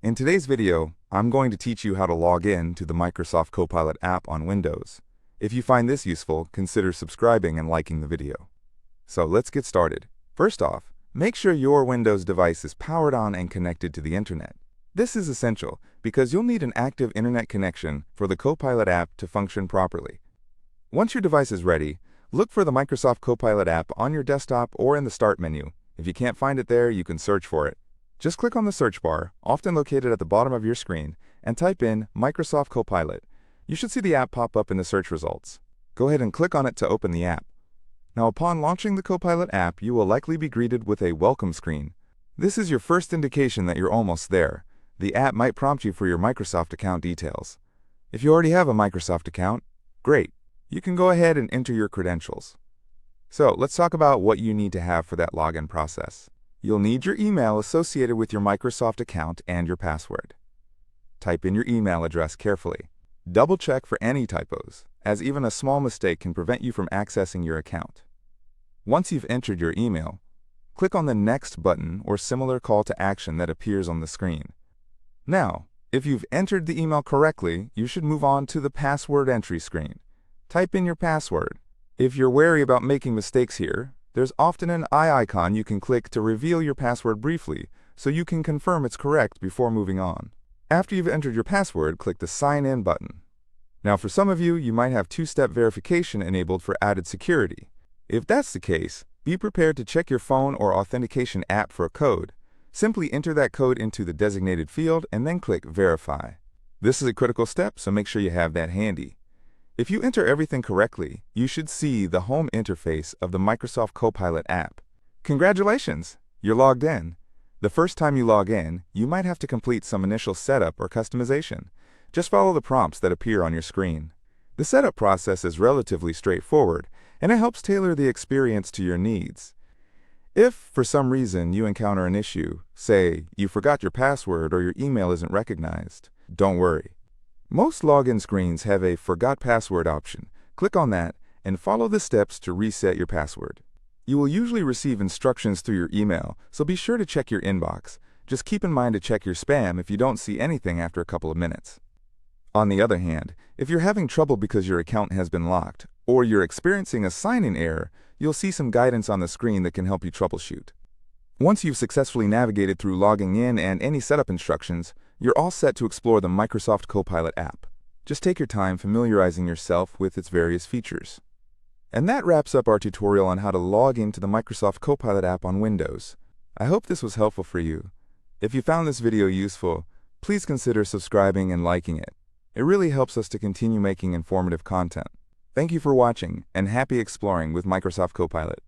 In today's video, I'm going to teach you how to log in to the Microsoft Copilot app on Windows. If you find this useful, consider subscribing and liking the video. So let's get started. First off, make sure your Windows device is powered on and connected to the internet. This is essential because you'll need an active internet connection for the Copilot app to function properly. Once your device is ready, look for the Microsoft Copilot app on your desktop or in the Start menu. If you can't find it there, you can search for it. Just click on the search bar, often located at the bottom of your screen, and type in Microsoft Copilot. You should see the app pop up in the search results. Go ahead and click on it to open the app. Now, upon launching the Copilot app, you will likely be greeted with a welcome screen. This is your first indication that you're almost there. The app might prompt you for your Microsoft account details. If you already have a Microsoft account, great. You can go ahead and enter your credentials. So let's talk about what you need to have for that login process. You'll need your email associated with your Microsoft account and your password. Type in your email address carefully. Double check for any typos, as even a small mistake can prevent you from accessing your account. Once you've entered your email, click on the Next button or similar call to action that appears on the screen. Now, if you've entered the email correctly, you should move on to the password entry screen. Type in your password. If you're wary about making mistakes here, there's often an eye icon you can click to reveal your password briefly, so you can confirm it's correct before moving on. After you've entered your password, click the Sign In button. Now, for some of you, you might have two-step verification enabled for added security. If that's the case, be prepared to check your phone or authentication app for a code. Simply enter that code into the designated field and then click Verify. This is a critical step, so make sure you have that handy. If you enter everything correctly, you should see the home interface of the Microsoft Copilot app. Congratulations! You're logged in. The first time you log in, you might have to complete some initial setup or customization. Just follow the prompts that appear on your screen. The setup process is relatively straightforward, and it helps tailor the experience to your needs. If, for some reason, you encounter an issue, say you forgot your password or your email isn't recognized, don't worry. Most login screens have a Forgot Password option. Click on that and follow the steps to reset your password. You will usually receive instructions through your email, so be sure to check your inbox. Just keep in mind to check your spam if you don't see anything after a couple of minutes. On the other hand, if you're having trouble because your account has been locked, or you're experiencing a sign-in error, you'll see some guidance on the screen that can help you troubleshoot. Once you've successfully navigated through logging in and any setup instructions, you're all set to explore the Microsoft Copilot app. Just take your time familiarizing yourself with its various features. And that wraps up our tutorial on how to log into the Microsoft Copilot app on Windows. I hope this was helpful for you. If you found this video useful, please consider subscribing and liking it. It really helps us to continue making informative content. Thank you for watching, and happy exploring with Microsoft Copilot.